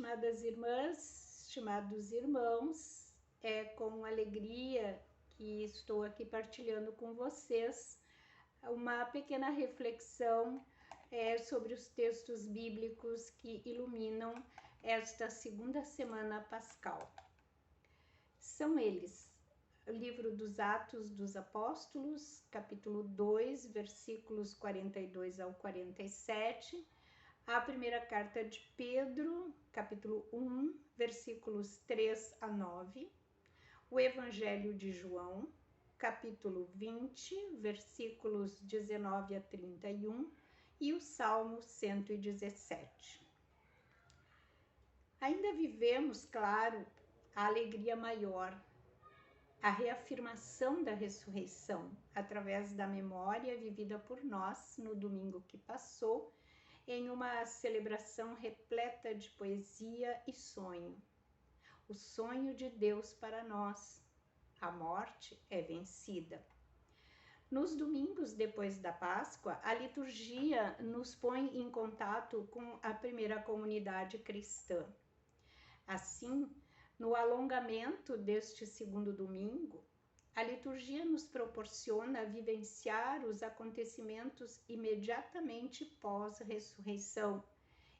estimadas irmãs, estimados irmãos, é com alegria que estou aqui partilhando com vocês uma pequena reflexão sobre os textos bíblicos que iluminam esta segunda semana pascal. São eles: o livro dos Atos dos Apóstolos, capítulo 2, versículos 42 ao 47, a primeira carta de Pedro, capítulo 1, versículos 3 a 9, o Evangelho de João, capítulo 20, versículos 19 a 31, e o Salmo 117. Ainda vivemos, claro, a alegria maior, a reafirmação da ressurreição, através da memória vivida por nós no domingo que passou, em uma celebração repleta de poesia e sonho. O sonho de Deus para nós. A morte é vencida. Nos domingos depois da Páscoa, a liturgia nos põe em contato com a primeira comunidade cristã. Assim, no alongamento deste segundo domingo, a liturgia nos proporciona vivenciar os acontecimentos imediatamente pós-ressurreição,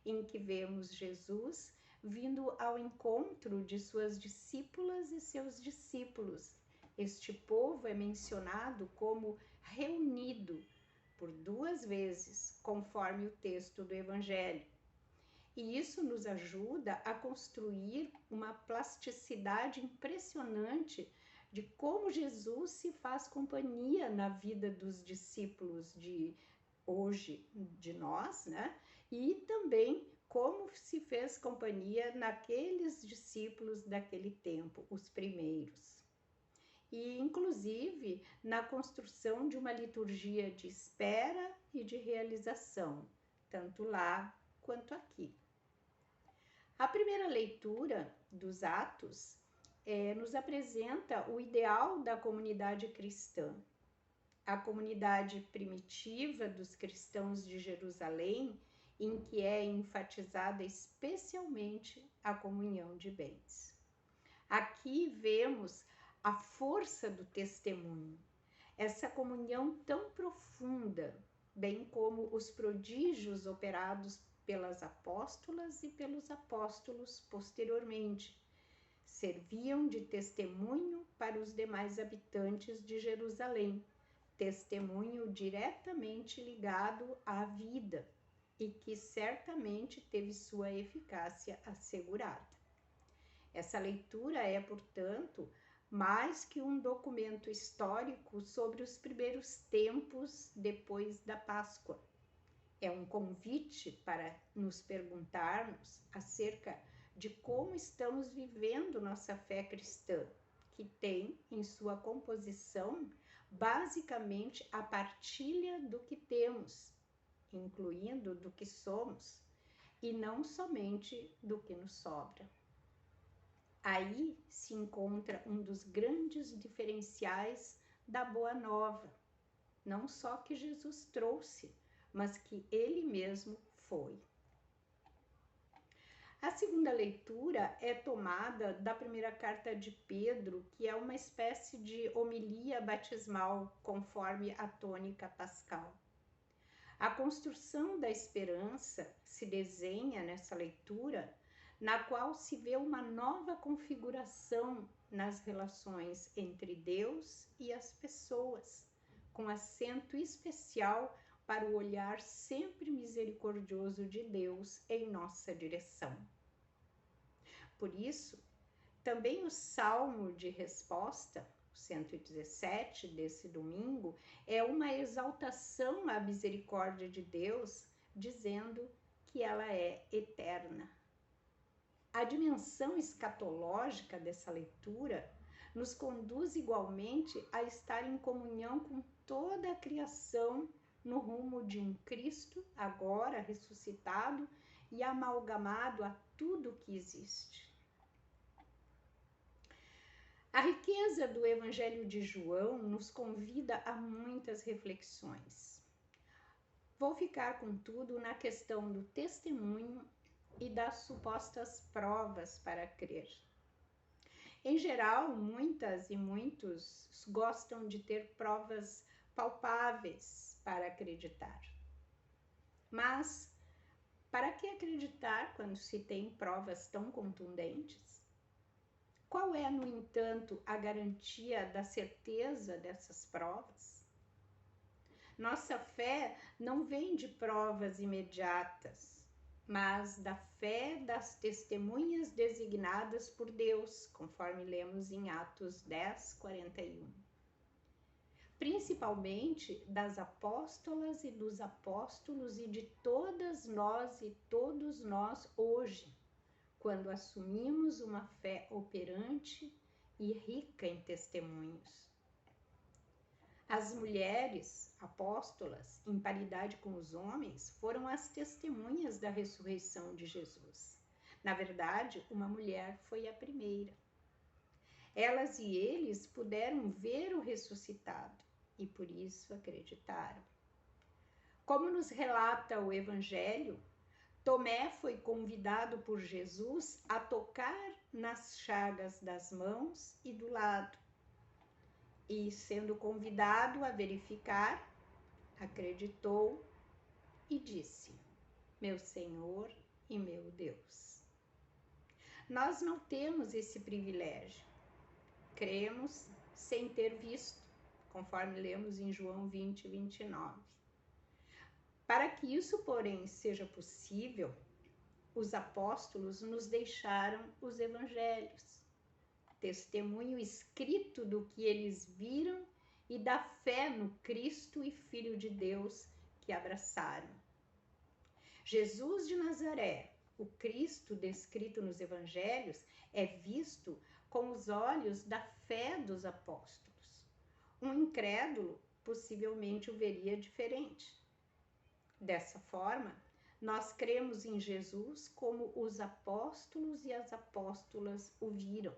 em que vemos Jesus vindo ao encontro de suas discípulas e seus discípulos. Este povo é mencionado como reunido por 2 vezes, conforme o texto do Evangelho. E isso nos ajuda a construir uma plasticidade impressionante de como Jesus se faz companhia na vida dos discípulos de hoje, de nós, né? E também como se fez companhia naqueles discípulos daquele tempo, os primeiros. E, inclusive, na construção de uma liturgia de espera e de realização, tanto lá quanto aqui. A primeira leitura dos Atos nos apresenta o ideal da comunidade cristã. A comunidade primitiva dos cristãos de Jerusalém, em que é enfatizada especialmente a comunhão de bens. Aqui vemos a força do testemunho, essa comunhão tão profunda, bem como os prodígios operados pelas apóstolas e pelos apóstolos posteriormente, serviam de testemunho para os demais habitantes de Jerusalém, testemunho diretamente ligado à vida e que certamente teve sua eficácia assegurada. Essa leitura é, portanto, mais que um documento histórico sobre os primeiros tempos depois da Páscoa. É um convite para nos perguntarmos acerca de como estamos vivendo nossa fé cristã, que tem em sua composição basicamente a partilha do que temos, incluindo do que somos, e não somente do que nos sobra. Aí se encontra um dos grandes diferenciais da Boa Nova, não só que Jesus trouxe, mas que ele mesmo foi. A segunda leitura é tomada da primeira carta de Pedro, que é uma espécie de homilia batismal, conforme a tônica pascal. A construção da esperança se desenha nessa leitura, na qual se vê uma nova configuração nas relações entre Deus e as pessoas, com acento especial para o olhar sempre misericordioso de Deus em nossa direção. Por isso, também o Salmo de resposta, o 117 desse domingo, é uma exaltação à misericórdia de Deus, dizendo que ela é eterna. A dimensão escatológica dessa leitura nos conduz igualmente a estar em comunhão com toda a criação no rumo de um Cristo agora ressuscitado e amalgamado a tudo que existe. A riqueza do Evangelho de João nos convida a muitas reflexões. Vou ficar, contudo, na questão do testemunho e das supostas provas para crer. Em geral, muitas e muitos gostam de ter provas palpáveis para acreditar. Mas, para que acreditar quando se tem provas tão contundentes? Qual é, no entanto, a garantia da certeza dessas provas? Nossa fé não vem de provas imediatas, mas da fé das testemunhas designadas por Deus, conforme lemos em Atos 10, 41. Principalmente das apóstolas e dos apóstolos e de todas nós e todos nós hoje, quando assumimos uma fé operante e rica em testemunhos. As mulheres apóstolas, em paridade com os homens, foram as testemunhas da ressurreição de Jesus. Na verdade, uma mulher foi a primeira. Elas e eles puderam ver o ressuscitado e por isso acreditaram. Como nos relata o Evangelho, Tomé foi convidado por Jesus a tocar nas chagas das mãos e do lado. E, sendo convidado a verificar, acreditou e disse: meu Senhor e meu Deus. Nós não temos esse privilégio. Cremos sem ter visto, conforme lemos em João 20, 29. Para que isso, porém, seja possível, os apóstolos nos deixaram os evangelhos, testemunho escrito do que eles viram e da fé no Cristo e Filho de Deus que abraçaram. Jesus de Nazaré, o Cristo descrito nos evangelhos, é visto com os olhos da fé dos apóstolos. Um incrédulo possivelmente o veria diferente. Dessa forma, nós cremos em Jesus como os apóstolos e as apóstolas o viram.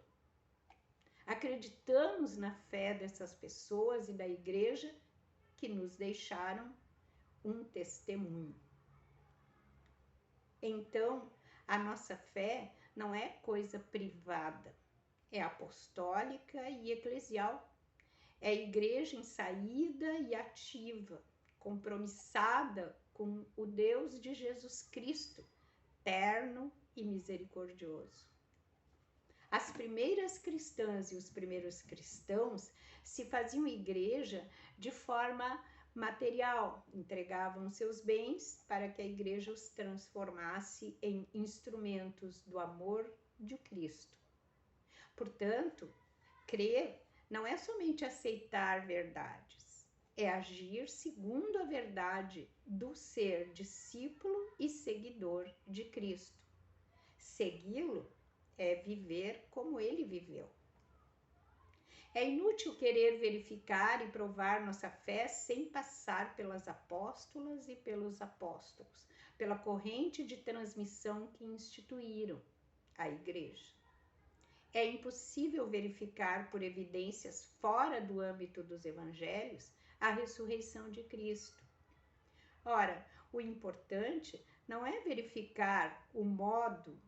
Acreditamos na fé dessas pessoas e da igreja que nos deixaram um testemunho. Então, a nossa fé não é coisa privada, é apostólica e eclesial. É a igreja em saída e ativa, compromissada com o Deus de Jesus Cristo, terno e misericordioso. As primeiras cristãs e os primeiros cristãos se faziam igreja de forma material, entregavam seus bens para que a igreja os transformasse em instrumentos do amor de Cristo. Portanto, crer não é somente aceitar verdades, é agir segundo a verdade do ser discípulo e seguidor de Cristo. Segui-lo é viver como ele viveu. É inútil querer verificar e provar nossa fé sem passar pelas apóstolas e pelos apóstolos, pela corrente de transmissão que instituíram a igreja. É impossível verificar por evidências fora do âmbito dos evangelhos a ressurreição de Cristo. Ora, o importante não é verificar o modo,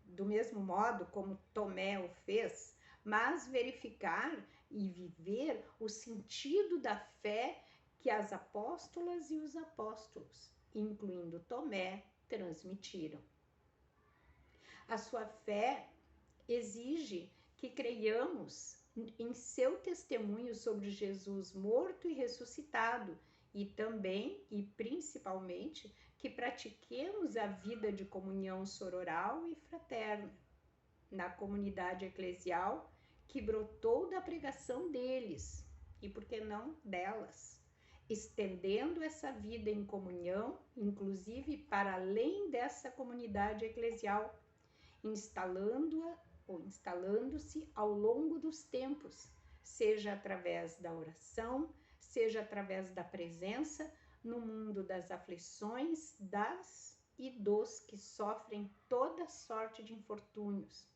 do mesmo modo como Tomé o fez, mas verificar e viver o sentido da fé que as apóstolas e os apóstolos, incluindo Tomé, transmitiram. A sua fé exige que creiamos em seu testemunho sobre Jesus morto e ressuscitado e também e principalmente que pratiquemos a vida de comunhão sororal e fraterna na comunidade eclesial que brotou da pregação deles e, por que não, delas, estendendo essa vida em comunhão, inclusive para além dessa comunidade eclesial, instalando-a ou instalando-se ao longo dos tempos, seja através da oração, seja através da presença no mundo das aflições das e dos que sofrem toda sorte de infortúnios,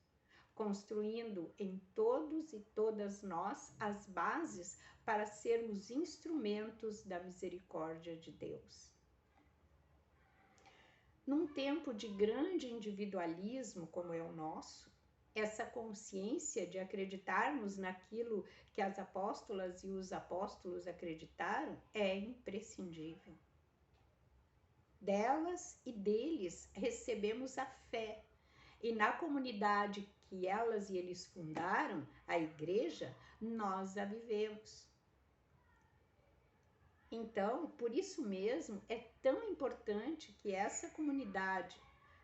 construindo em todos e todas nós as bases para sermos instrumentos da misericórdia de Deus. Num tempo de grande individualismo como é o nosso, essa consciência de acreditarmos naquilo que as apóstolas e os apóstolos acreditaram é imprescindível. Delas e deles recebemos a fé, e na comunidade que elas e eles fundaram, a igreja, nós a vivemos. Então, por isso mesmo, é tão importante que essa comunidade,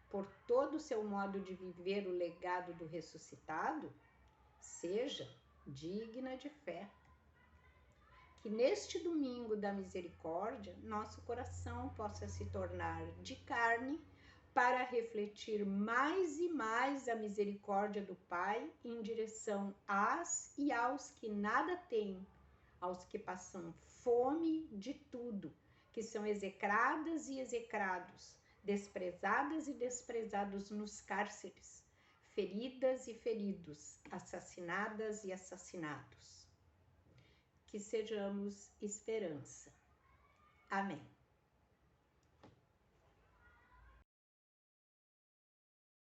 por todo o seu modo de viver o legado do ressuscitado, seja digna de fé. Que neste domingo da misericórdia, nosso coração possa se tornar de carne para refletir mais e mais a misericórdia do Pai em direção às e aos que nada têm, aos que passam fome de tudo, que são execradas e execrados, desprezadas e desprezados nos cárceres, feridas e feridos, assassinadas e assassinados. Que sejamos esperança. Amém.